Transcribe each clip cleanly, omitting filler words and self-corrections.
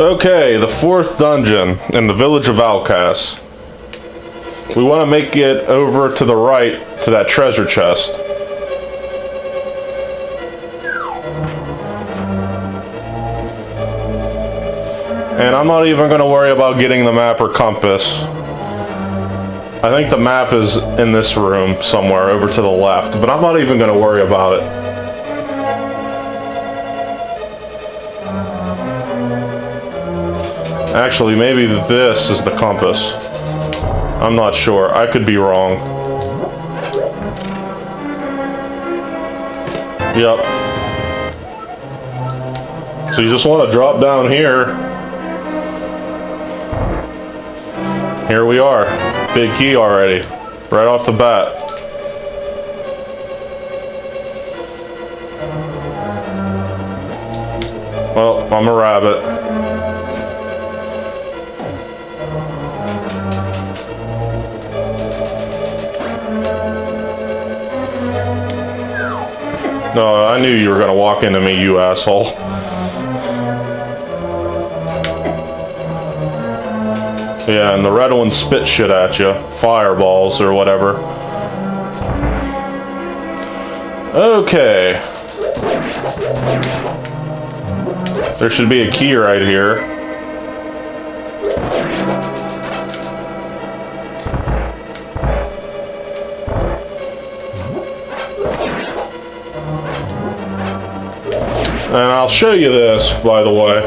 Okay, the fourth dungeon in the Village of Outcasts. We want to make it over to the right to that treasure chest. And I'm not even going to worry about getting the map or compass. I think the map is in this room somewhere over to the left, but I'm not even going to worry about it. Actually, maybe this is the compass. I'm not sure. I could be wrong. Yep. So you just want to drop down here. Here we are. Big key already. Right off the bat. Well, I'm a rabbit. No, I knew you were gonna walk into me, you asshole. Yeah, and the red one spit shit at you. Fireballs or whatever. Okay. There should be a key right here. And I'll show you this, by the way.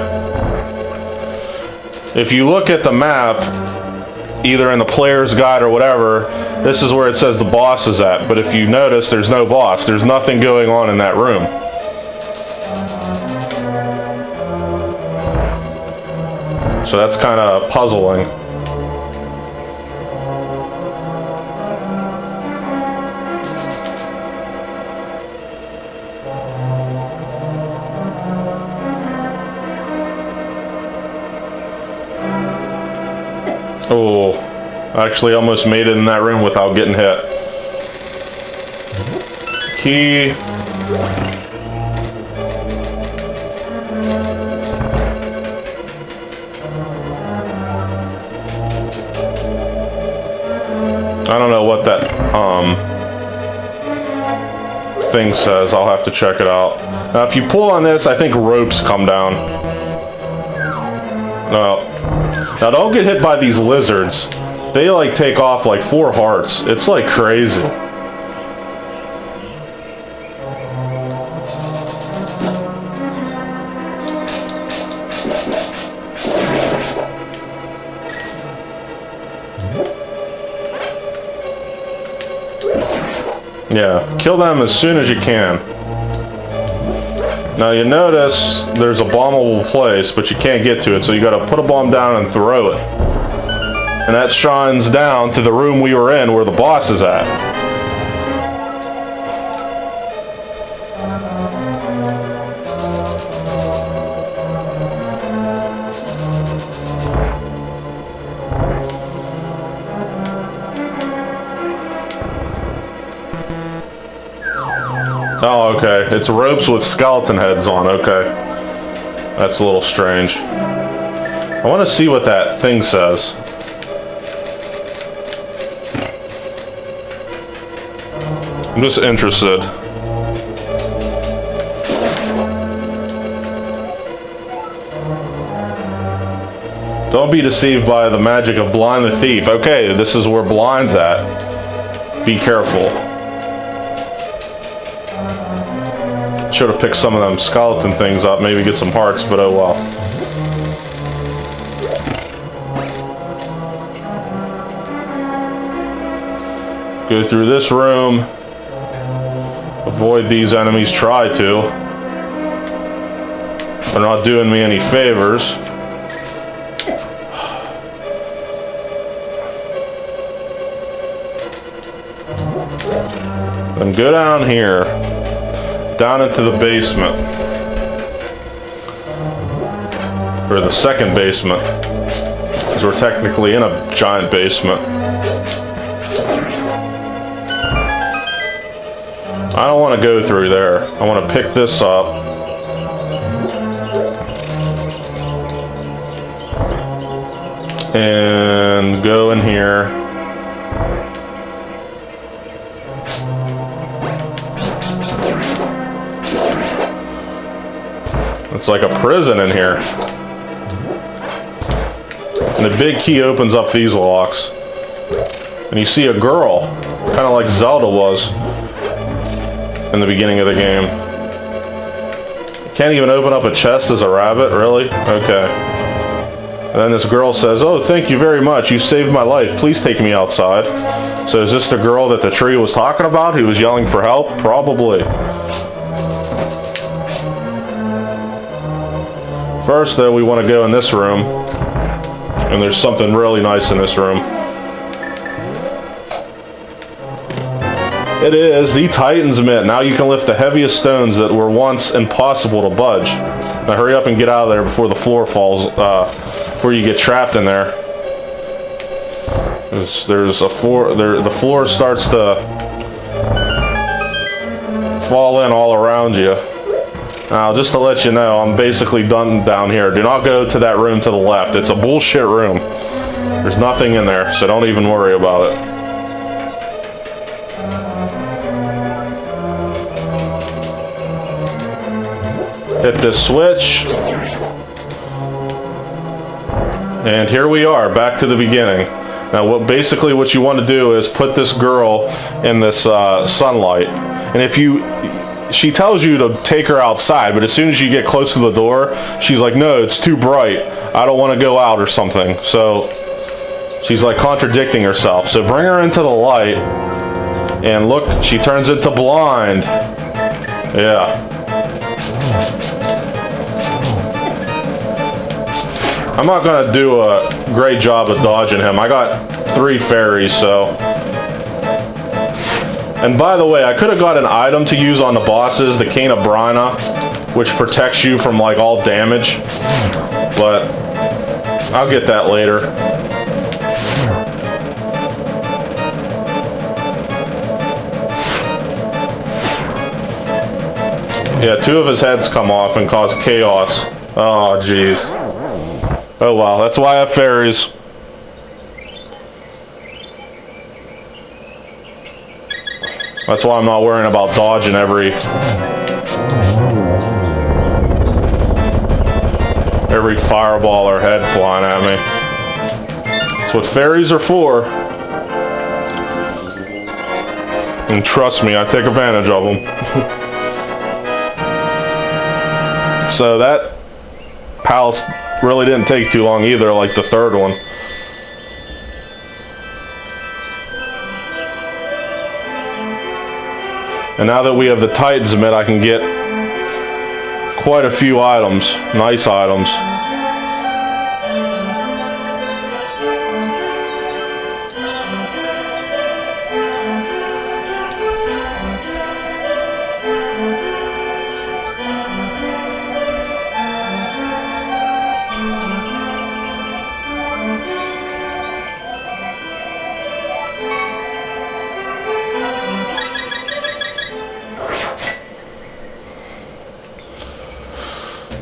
If you look at the map, either in the player's guide or whatever, this is where it says the boss is at. But if you notice, there's no boss. There's nothing going on in that room. So that's kind of puzzling. Oh, actually almost made it in that room without getting hit. Key. I don't know what that thing says. I'll have to check it out. Now if you pull on this, I think ropes come down. No. Now don't get hit by these lizards. They like take off like 4 hearts. It's like crazy. Yeah, kill them as soon as you can. Now you notice there's a bombable place, but you can't get to it, so you gotta put a bomb down and throw it. And that shines down to the room we were in where the boss is at. Oh, okay. It's ropes with skeleton heads on. Okay. That's a little strange. I want to see what that thing says. I'm just interested. Don't be deceived by the magic of blind the thief. Okay, this is where blind's at. Be careful. Should have picked some of them skeleton things up, maybe get some hearts, but oh well. Go through this room. Avoid these enemies, try to. They're not doing me any favors. Then go down here. Down into the basement. Or the second basement. Because we're technically in a giant basement. I don't want to go through there. I want to pick this up. and go in here. It's like a prison in here. And the big key opens up these locks. And you see a girl, kind of like Zelda was in the beginning of the game. Can't even open up a chest as a rabbit, really? Okay. And then this girl says, "Oh, thank you very much. You saved my life. Please take me outside." So is this the girl that the tree was talking about who was yelling for help? Probably. First, though, we want to go in this room. And there's something really nice in this room. It is the Titan's Mitt. Now you can lift the heaviest stones that were once impossible to budge. Now hurry up and get out of there before the floor falls, before you get trapped in there. There's a floor, the floor starts to fall in all around you. Now, just to let you know, I'm basically done down here. Do not go to that room to the left. It's a bullshit room. There's nothing in there, so don't even worry about it. Hit this switch. And here we are, back to the beginning. Now, basically what you want to do is put this girl in this sunlight. And if she tells you to take her outside, but as soon as you get close to the door, she's like, "No, it's too bright. I don't want to go out," or something. So she's like contradicting herself. So bring her into the light, and look, she turns into blind. Yeah. I'm not gonna do a great job of dodging him. I got 3 fairies, so. And by the way, I could have got an item to use on the bosses, the Cane of Brina, which protects you from like all damage, but I'll get that later. Yeah, 2 of his heads come off and cause chaos. Oh, jeez. Oh well, that's why I have fairies. That's why I'm not worrying about dodging every fireball or head flying at me. That's what fairies are for. And trust me, I take advantage of them. So that palace really didn't take too long either, like the 3rd one. And now that we have the Titan's Mitt, I can get quite a few items, nice items.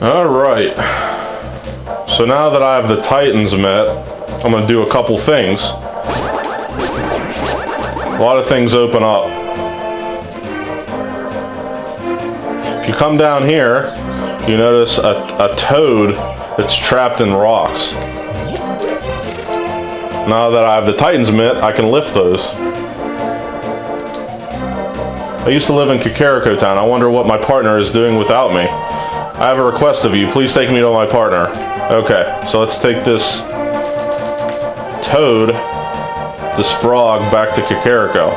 Alright, so now that I have the Titan's Mitt, I'm going to do a couple things. A lot of things open up. If you come down here, you notice a toad that's trapped in rocks. Now that I have the Titan's Mitt, I can lift those. I used to live in Kakariko Town. I wonder what my partner is doing without me. I have a request of you. Please take me to my partner. Okay, so let's take this toad, this frog, back to Kakariko.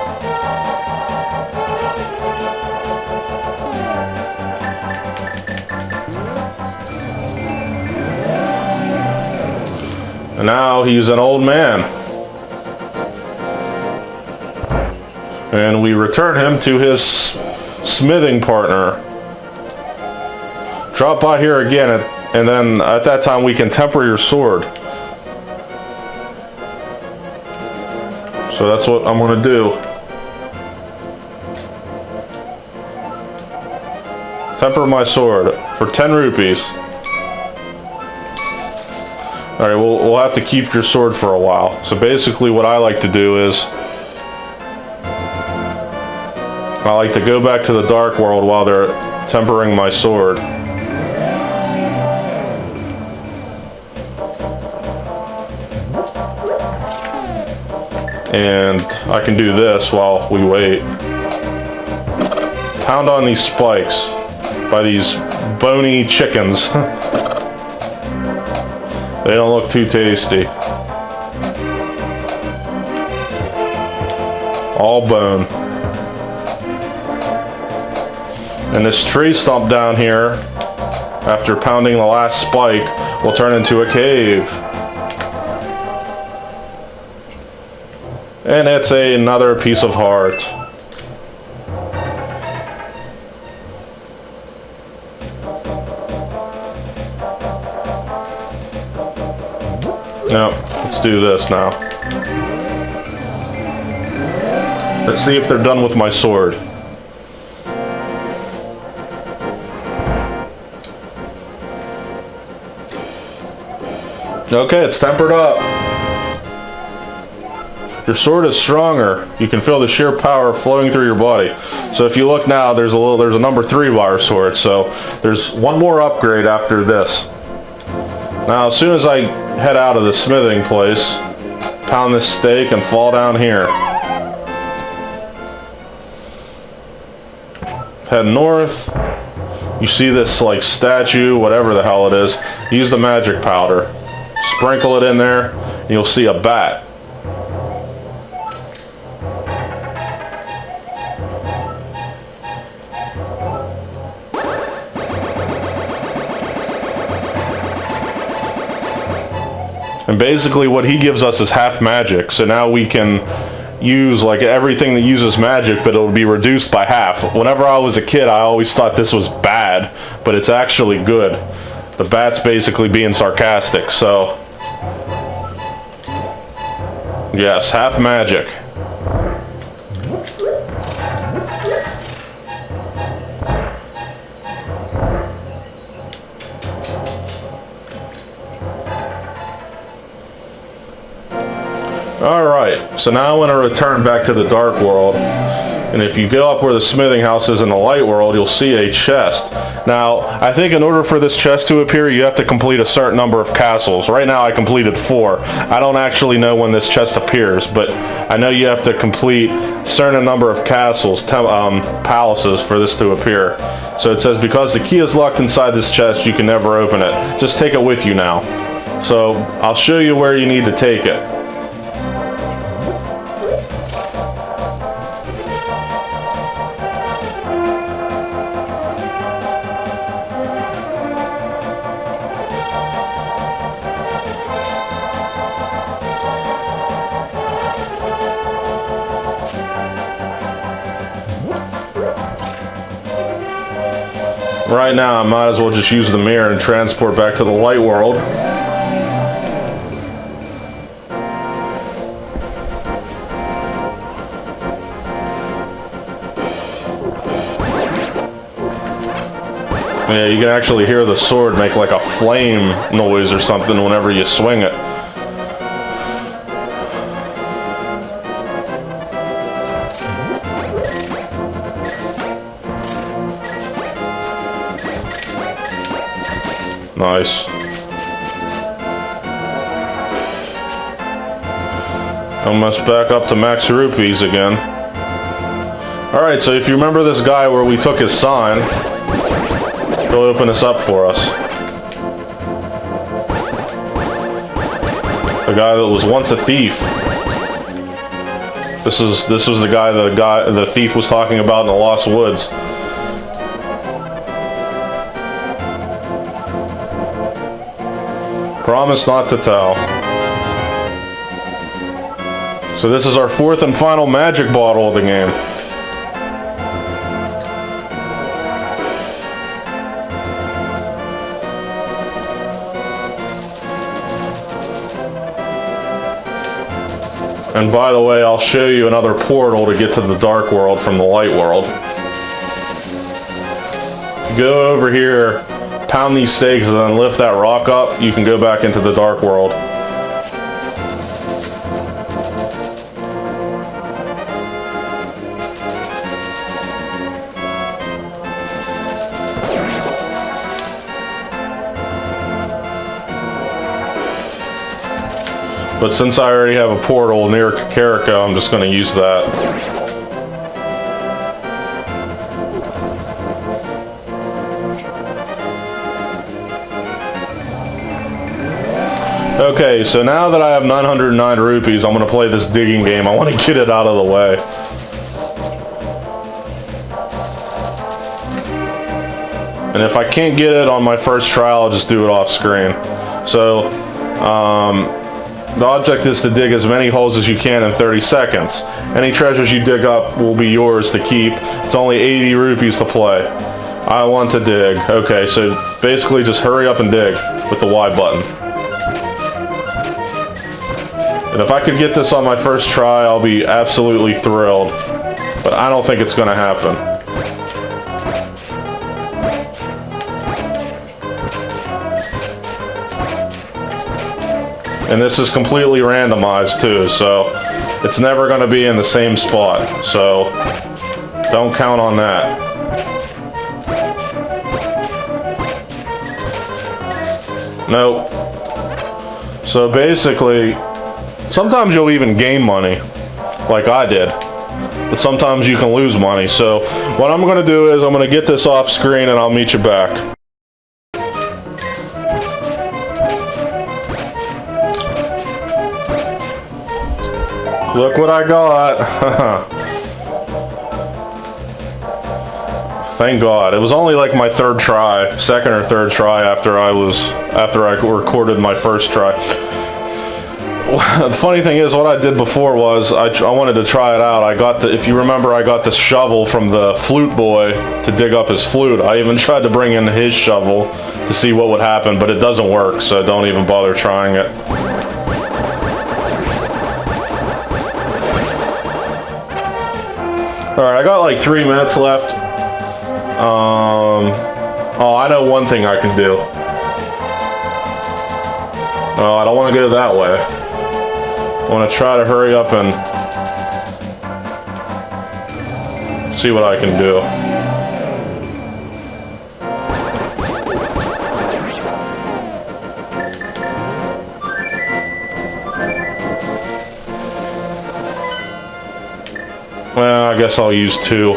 And now he's an old man. And we return him to his smithing partner. Drop by here again, and then at that time we can temper your sword. So that's what I'm going to do. Temper my sword for 10 rupees. Alright, we'll have to keep your sword for a while. So basically what I like to do is I like to go back to the Dark World while they're tempering my sword. And I can do this while we wait. Pound on these spikes by these bony chickens. They don't look too tasty. All bone. And this tree stump down here, after pounding the last spike, will turn into a cave. And it's another piece of heart. Now, let's do this now. Let's see if they're done with my sword. Okay, it's tempered up. Your sword is stronger. You can feel the sheer power flowing through your body. So if you look now, there's a number 3 bar sword. So there's one more upgrade after this. Now, as soon as I head out of the smithing place, pound this stake and fall down here. Head north. You see this like statue, whatever the hell it is. Use the magic powder. Sprinkle it in there, and you'll see a bat. And basically what he gives us is half magic, so now we can use like everything that uses magic, but it'll be reduced by half. Whenever I was a kid, I always thought this was bad, but it's actually good. The bat's basically being sarcastic, so yes, half magic. Alright, so now I want to return back to the Dark World. And if you go up where the smithing house is in the Light World, you'll see a chest. Now, I think in order for this chest to appear, you have to complete a certain number of castles. Right now I completed 4. I don't actually know when this chest appears, but I know you have to complete a certain number of castles, palaces, for this to appear. So it says, because the key is locked inside this chest, you can never open it. Just take it with you now. So I'll show you where you need to take it. Right now, I might as well just use the mirror and transport back to the Light World. Yeah, you can actually hear the sword make like a flame noise or something whenever you swing it. Nice. Almost back up to max rupees again. Alright, so if you remember this guy where we took his sign, he'll open this up for us. The guy that was once a thief. This was the guy the thief was talking about in the Lost Woods. Promise not to tell. So this is our 4th and final magic bottle of the game. And by the way, I'll show you another portal to get to the Dark World from the Light World. Go over here pound these stakes and then lift that rock up, you can go back into the dark world. But since I already have a portal near Kakariko, I'm just going to use that. Okay, so now that I have 909 rupees, I'm going to play this digging game. I want to get it out of the way. And if I can't get it on my first try, I'll just do it off screen. So, the object is to dig as many holes as you can in 30 seconds. Any treasures you dig up will be yours to keep. It's only 80 rupees to play. I want to dig. Okay, so basically just hurry up and dig with the Y button. And if I could get this on my first try, I'll be absolutely thrilled. But I don't think it's going to happen. And this is completely randomized too, so it's never going to be in the same spot. So don't count on that. Nope. So basically, sometimes you'll even gain money, like I did. But sometimes you can lose money. So what I'm going to do is I'm going to get this off screen and I'll meet you back. Look what I got. Thank God. It was only like my third try, second or third try after I recorded my first try. The funny thing is, what I did before was I wanted to try it out. If you remember, I got this shovel from the flute boy to dig up his flute. I even tried to bring in his shovel to see what would happen, but it doesn't work, so don't even bother trying it. Alright, I got like 3 minutes left. Oh, I know one thing I can do. Oh, I don't want to go that way. I want to try to hurry up and see what I can do. Well, I guess I'll use 2.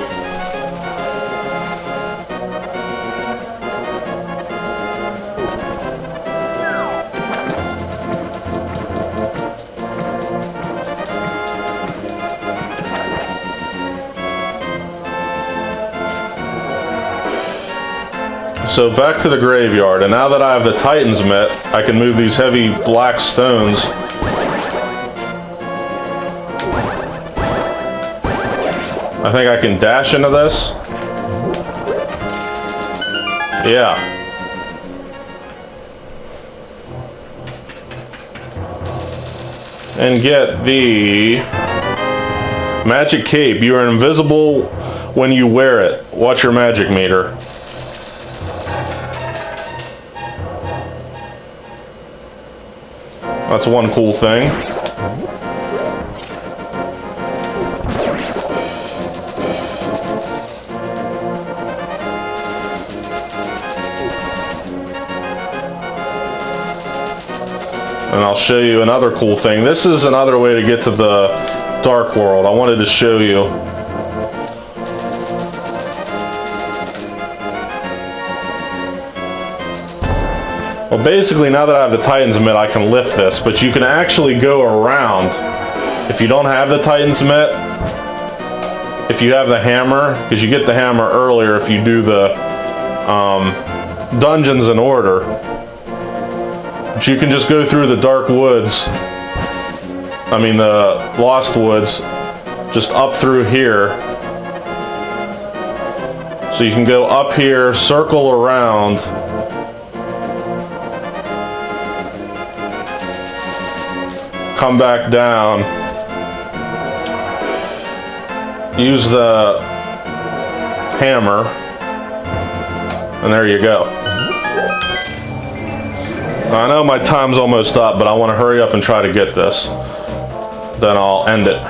So back to the graveyard, and now that I have the Titan's Mitt, I can move these heavy black stones. I think I can dash into this. Yeah. And get the magic cape. You are invisible when you wear it. Watch your magic meter. That's one cool thing. And I'll show you another cool thing. This is another way to get to the dark world. I wanted to show you. Well, basically, now that I have the Titan's Mitt, I can lift this, but you can actually go around. If you don't have the Titan's Mitt, if you have the hammer, because you get the hammer earlier if you do the dungeons in order. But you can just go through the dark woods, the lost woods, just up through here. So you can go up here, circle around, come back down, use the hammer, and there you go. I know my time's almost up, but I want to hurry up and try to get this. Then I'll end it.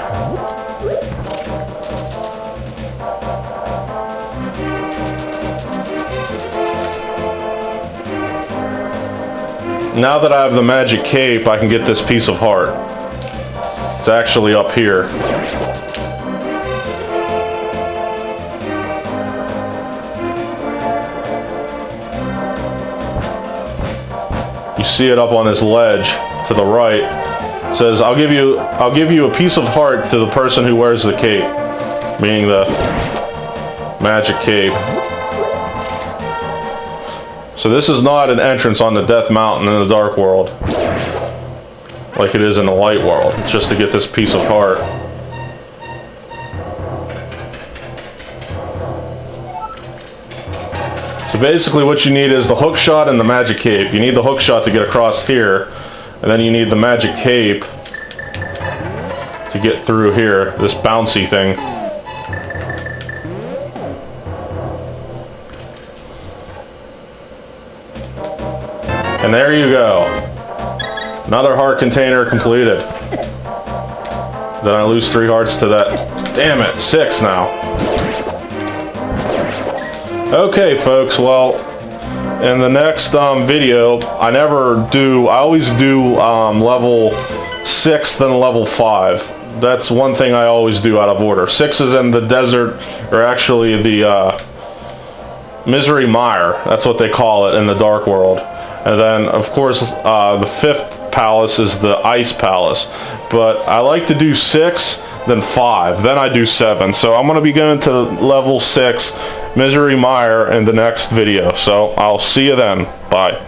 Now that I have the magic cape, I can get this piece of heart. It's actually up here. You see it up on this ledge to the right. It says, I'll give you a piece of heart to the person who wears the cape, meaning the magic cape. So this is not an entrance on the Death Mountain in the Dark World, like it is in the Light World. It's just to get this piece of heart. So basically what you need is the hook shot and the magic cape. You need the hook shot to get across here, and then you need the magic cape to get through here, this bouncy thing. And there you go. Another heart container completed. Then I lose 3 hearts to that. Damn it, 6 now. Okay, folks, well, in the next video, I always do level 6 then level 5. That's one thing I always do out of order. 6 is in the desert, or actually the Misery Mire. That's what they call it in the Dark World. And then, of course, the 5th palace is the Ice Palace. But I like to do 6, then 5, then I do 7. So I'm going to be going to level 6, Misery Mire, in the next video. So I'll see you then. Bye.